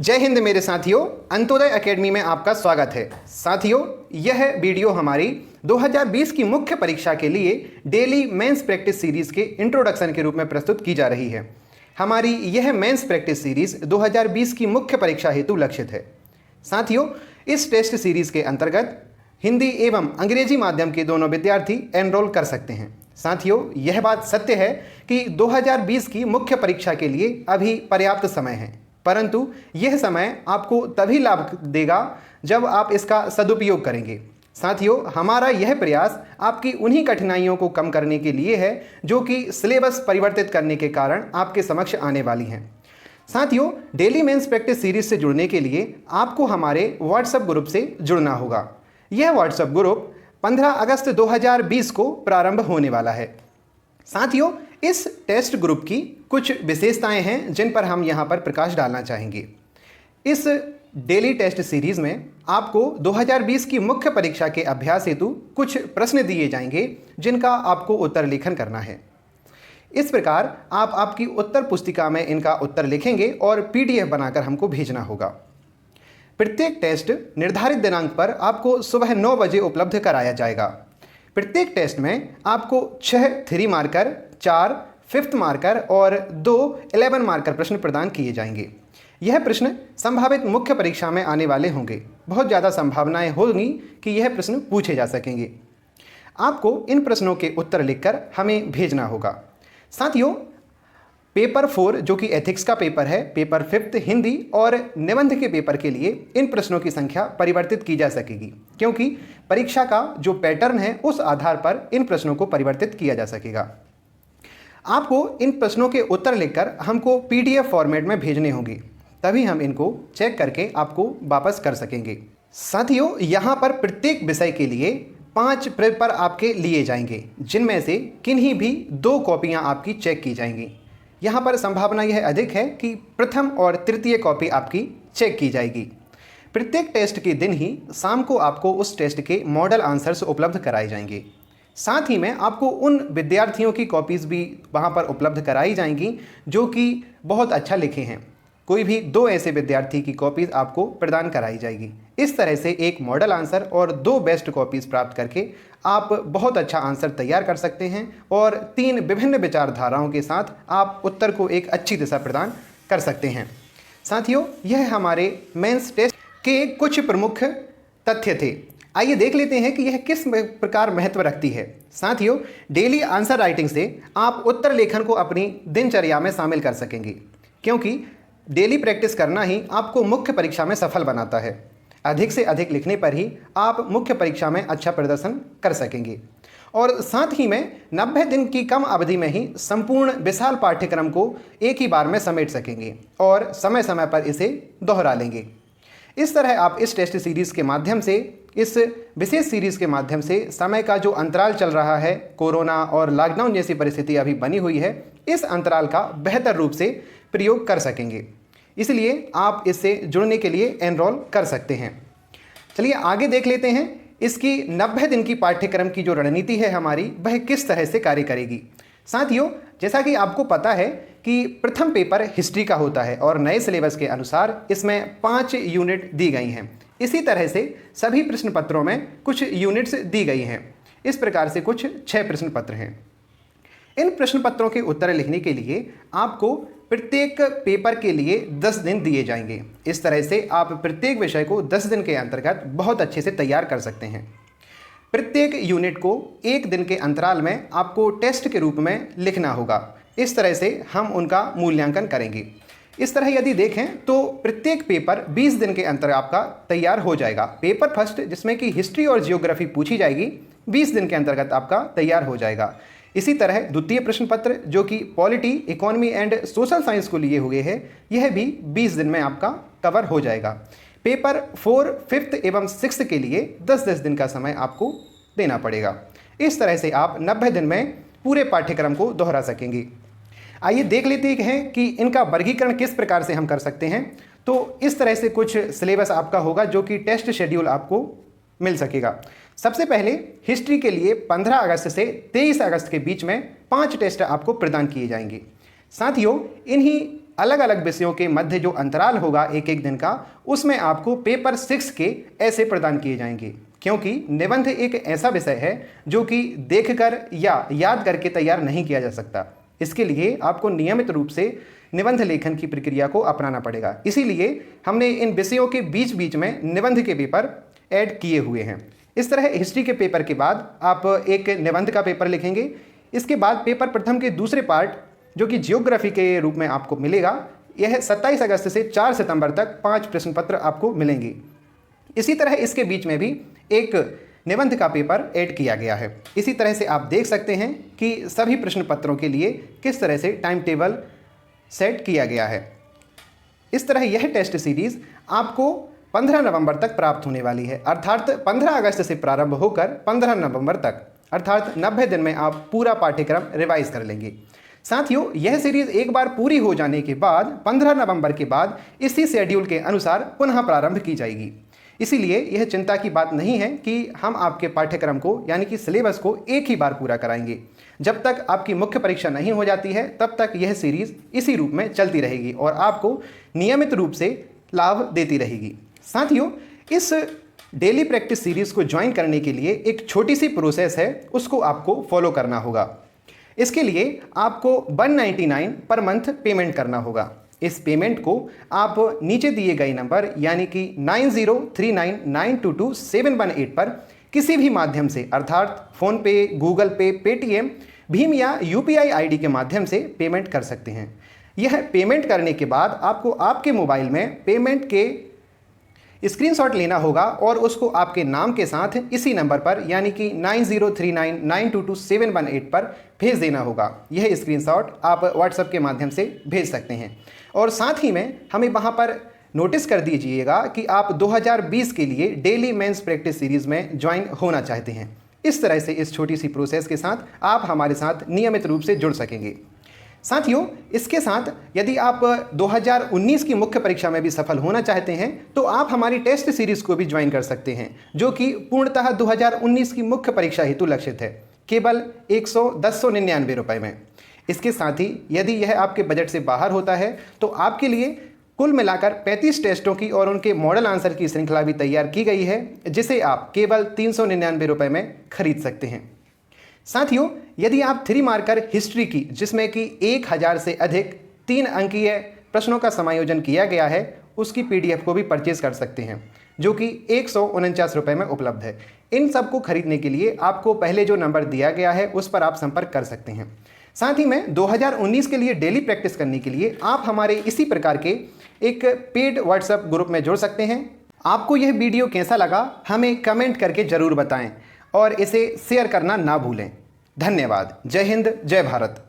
जय हिंद मेरे साथियों, अंत्योदय एकेडमी में आपका स्वागत है। साथियों, यह वीडियो हमारी 2020 की मुख्य परीक्षा के लिए डेली मेंस प्रैक्टिस सीरीज के इंट्रोडक्शन के रूप में प्रस्तुत की जा रही है। हमारी यह मेंस प्रैक्टिस सीरीज 2020 की मुख्य परीक्षा हेतु लक्षित है। साथियों, इस टेस्ट सीरीज के अंतर्गत हिंदी एवं अंग्रेजी माध्यम के दोनों विद्यार्थी एनरोल कर सकते हैं। साथियों, यह बात सत्य है कि 2020 की मुख्य परीक्षा के लिए अभी पर्याप्त समय है, परंतु यह समय आपको तभी लाभ देगा जब आप इसका सदुपयोग करेंगे। साथियों, हमारा यह प्रयास आपकी उन्हीं कठिनाइयों को कम करने के लिए है जो कि सिलेबस परिवर्तित करने के कारण आपके समक्ष आने वाली हैं। साथियों, डेली मेंस प्रैक्टिस सीरीज से जुड़ने के लिए आपको हमारे व्हाट्सएप ग्रुप से जुड़ना होगा। यह व्हाट्सएप ग्रुप 15 अगस्त 2020 को प्रारंभ होने वाला है। साथियों, इस टेस्ट ग्रुप की कुछ विशेषताएं हैं जिन पर हम यहां पर प्रकाश डालना चाहेंगे। इस डेली टेस्ट सीरीज में आपको 2020 की मुख्य परीक्षा के अभ्यास हेतु कुछ प्रश्न दिए जाएंगे जिनका आपको उत्तर लेखन करना है। इस प्रकार आप आपकी उत्तर पुस्तिका में इनका उत्तर लिखेंगे और पीडीएफ बनाकर हमको भेजना होगा। प्रत्येक टेस्ट निर्धारित दिनांक पर आपको सुबह 9 बजे उपलब्ध कराया जाएगा। प्रत्येक टेस्ट में आपको 6 3 मार्कर, 4 5th मार्कर और 2 11 मार्कर प्रश्न प्रदान किए जाएंगे। यह प्रश्न संभावित मुख्य परीक्षा में आने वाले होंगे। बहुत ज़्यादा संभावनाएं होंगी कि यह प्रश्न पूछे जा सकेंगे। आपको इन प्रश्नों के उत्तर लिखकर हमें भेजना होगा। साथियों, पेपर 4 जो कि एथिक्स का पेपर है, पेपर 5th हिंदी और निबंध के पेपर के लिए इन प्रश्नों की संख्या परिवर्तित की जा सकेगी, क्योंकि परीक्षा का जो पैटर्न है उस आधार पर इन प्रश्नों को परिवर्तित किया जा सकेगा। आपको इन प्रश्नों के उत्तर लिखकर हमको पीडीएफ फॉर्मेट में भेजने होंगे, तभी हम इनको चेक करके आपको वापस कर सकेंगे। साथियों, यहाँ पर प्रत्येक विषय के लिए 5 पेपर आपके लिए जाएंगे, जिनमें से किन्हीं भी 2 कॉपियाँ आपकी चेक की जाएंगी। यहाँ पर संभावना यह अधिक है कि प्रथम और तृतीय कॉपी आपकी चेक की जाएगी। प्रत्येक टेस्ट के दिन ही शाम को आपको उस टेस्ट के मॉडल आंसर्स उपलब्ध कराए जाएंगे। साथ ही में आपको उन विद्यार्थियों की कॉपीज़ भी वहाँ पर उपलब्ध कराई जाएंगी जो कि बहुत अच्छा लिखे हैं। कोई भी 2 ऐसे विद्यार्थी की कॉपीज़ आपको प्रदान कराई जाएगी। इस तरह से एक मॉडल आंसर और 2 बेस्ट कॉपीज़ प्राप्त करके आप बहुत अच्छा आंसर तैयार कर सकते हैं और 3 विभिन्न विचारधाराओं के साथ आप उत्तर को एक अच्छी दिशा प्रदान कर सकते हैं। साथियों, यह हमारे मेंस टेस्ट के कुछ प्रमुख तथ्य थे। आइए देख लेते हैं कि यह किस प्रकार महत्व रखती है। साथियों, डेली आंसर राइटिंग से आप उत्तर लेखन को अपनी दिनचर्या में शामिल कर सकेंगे, क्योंकि डेली प्रैक्टिस करना ही आपको मुख्य परीक्षा में सफल बनाता है। अधिक से अधिक लिखने पर ही आप मुख्य परीक्षा में अच्छा प्रदर्शन कर सकेंगे और साथ ही में 90 दिन की कम अवधि में ही संपूर्ण विशाल पाठ्यक्रम को एक ही बार में समेट सकेंगे और समय समय पर इसे दोहरा लेंगे। इस तरह आप इस टेस्ट सीरीज़ के माध्यम से, इस विशेष सीरीज़ के माध्यम से समय का जो अंतराल चल रहा है, कोरोना और लॉकडाउन जैसी परिस्थिति अभी बनी हुई है, इस अंतराल का बेहतर रूप से प्रयोग कर सकेंगे। इसलिए आप इससे जुड़ने के लिए एनरोल कर सकते हैं। चलिए आगे देख लेते हैं इसकी 90 दिन की पाठ्यक्रम की जो रणनीति है हमारी, वह किस तरह से कार्य करेगी। साथियों, जैसा कि आपको पता है कि प्रथम पेपर हिस्ट्री का होता है और नए सिलेबस के अनुसार इसमें 5 यूनिट दी गई हैं। इसी तरह से सभी प्रश्न पत्रों में कुछ यूनिट्स दी गई हैं। इस प्रकार से कुछ 6 प्रश्न पत्र हैं। इन प्रश्न पत्रों के उत्तर लिखने के लिए आपको प्रत्येक पेपर के लिए 10 दिन दिए जाएंगे। इस तरह से आप प्रत्येक विषय को 10 दिन के अंतर्गत बहुत अच्छे से तैयार कर सकते हैं। प्रत्येक यूनिट को 1 दिन के अंतराल में आपको टेस्ट के रूप में लिखना होगा। इस तरह से हम उनका मूल्यांकन करेंगे। इस तरह यदि देखें तो प्रत्येक पेपर 20 दिन के अंतर आपका तैयार हो जाएगा। पेपर फर्स्ट, जिसमें कि हिस्ट्री और जियोग्राफी पूछी जाएगी, 20 दिन के अंतर्गत आपका तैयार हो जाएगा। इसी तरह द्वितीय प्रश्न पत्र जो कि polity, economy and social science को लिए हुए है, यह भी 20 दिन में आपका कवर हो जाएगा। पेपर 4, 5th एवं 6th के लिए 10-10 दिन का समय आपको देना पड़ेगा। इस तरह से आप 90 दिन में पूरे पाठ्यक्रम को दोहरा सकेंगे। आइए देख लेते हैं कि इनका वर्गीकरण किस प्रकार से हम कर सकते हैं। तो इस तरह से कुछ सिलेबस आपका होगा जो कि टेस्ट शेड्यूल आपको मिल सकेगा। सबसे पहले हिस्ट्री के लिए 15 अगस्त से 23 अगस्त के बीच में 5 टेस्ट आपको प्रदान किए जाएंगे। साथियों, इन्हीं अलग अलग विषयों के मध्य जो अंतराल होगा एक एक दिन का, उसमें आपको पेपर 6 के ऐसे प्रदान किए जाएंगे, क्योंकि निबंध एक ऐसा विषय है जो कि देखकर या याद करके तैयार नहीं किया जा सकता। इसके लिए आपको नियमित रूप से निबंध लेखन की प्रक्रिया को अपनाना पड़ेगा। इसीलिए हमने इन विषयों के बीच बीच में निबंध के पेपर ऐड किए हुए हैं। इस तरह हिस्ट्री के पेपर के बाद आप एक निबंध का पेपर लिखेंगे। इसके बाद पेपर प्रथम के दूसरे पार्ट जो कि जियोग्राफी के रूप में आपको मिलेगा, यह 27 अगस्त से 4 सितंबर तक 5 प्रश्न पत्र आपको मिलेंगे। इसी तरह इसके बीच में भी एक निबंध का पेपर ऐड किया गया है। इसी तरह से आप देख सकते हैं कि सभी प्रश्न पत्रों के लिए किस तरह से टाइम टेबल सेट किया गया है। इस तरह यह टेस्ट सीरीज आपको 15 नवंबर तक प्राप्त होने वाली है, अर्थात 15 अगस्त से प्रारंभ होकर 15 नवंबर तक, अर्थात 90 दिन में आप पूरा पाठ्यक्रम रिवाइज कर लेंगे। साथियों, यह सीरीज एक बार पूरी हो जाने के बाद 15 नवंबर के बाद इसी शेड्यूल के अनुसार पुनः प्रारंभ की जाएगी। इसीलिए यह चिंता की बात नहीं है कि हम आपके पाठ्यक्रम को यानी कि सिलेबस को एक ही बार पूरा कराएंगे। जब तक आपकी मुख्य परीक्षा नहीं हो जाती है तब तक यह सीरीज इसी रूप में चलती रहेगी और आपको नियमित रूप से लाभ देती रहेगी। साथियों, इस डेली प्रैक्टिस सीरीज को ज्वाइन करने के लिए एक छोटी सी प्रोसेस है, उसको आपको फॉलो करना होगा। इसके लिए आपको 199 पर मंथ पेमेंट करना होगा। इस पेमेंट को आप नीचे दिए गए नंबर यानी कि 9039922718 पर किसी भी माध्यम से, अर्थात फ़ोनपे, गूगल पे, पेटीएम, भीम या यूपीआई आईडी के माध्यम से पेमेंट कर सकते हैं। यह पेमेंट करने के बाद आपको आपके मोबाइल में पेमेंट के स्क्रीनशॉट लेना होगा और उसको आपके नाम के साथ इसी नंबर पर यानी कि 9039922718 पर भेज देना होगा। यह स्क्रीनशॉट आप व्हाट्सएप के माध्यम से भेज सकते हैं और साथ ही में हमें वहां पर नोटिस कर दीजिएगा कि आप 2020 के लिए डेली मेंस प्रैक्टिस सीरीज में ज्वाइन होना चाहते हैं। इस तरह से इस छोटी सी प्रोसेस के साथ आप हमारे साथ नियमित रूप से जुड़ सकेंगे। साथियों, इसके साथ यदि आप 2019 की मुख्य परीक्षा में भी सफल होना चाहते हैं तो आप हमारी टेस्ट सीरीज को भी ज्वाइन कर सकते हैं, जो कि पूर्णतः 2019 की मुख्य परीक्षा हेतु लक्षित है, केवल 199 रुपये में। इसके साथ ही यदि यह आपके बजट से बाहर होता है तो आपके लिए कुल मिलाकर 35 टेस्टों की और उनके मॉडल आंसर की श्रृंखला भी तैयार की गई है, जिसे आप केवल 399 रुपये में खरीद सकते हैं। साथियों, यदि आप 3 मार्कर हिस्ट्री की, जिसमें कि 1000 से अधिक 3 अंकीय प्रश्नों का समायोजन किया गया है, उसकी PDF को भी परचेज कर सकते हैं, जो कि 149 रुपये में उपलब्ध है। इन सब को खरीदने के लिए आपको पहले जो नंबर दिया गया है उस पर आप संपर्क कर सकते हैं। साथ ही में 2019 के लिए डेली प्रैक्टिस करने के लिए आप हमारे इसी प्रकार के एक पेड व्हाट्सएप ग्रुप में जुड़ सकते हैं। आपको यह वीडियो कैसा लगा हमें कमेंट करके ज़रूर बताएं और इसे शेयर करना ना भूलें। धन्यवाद। जय हिंद, जय भारत।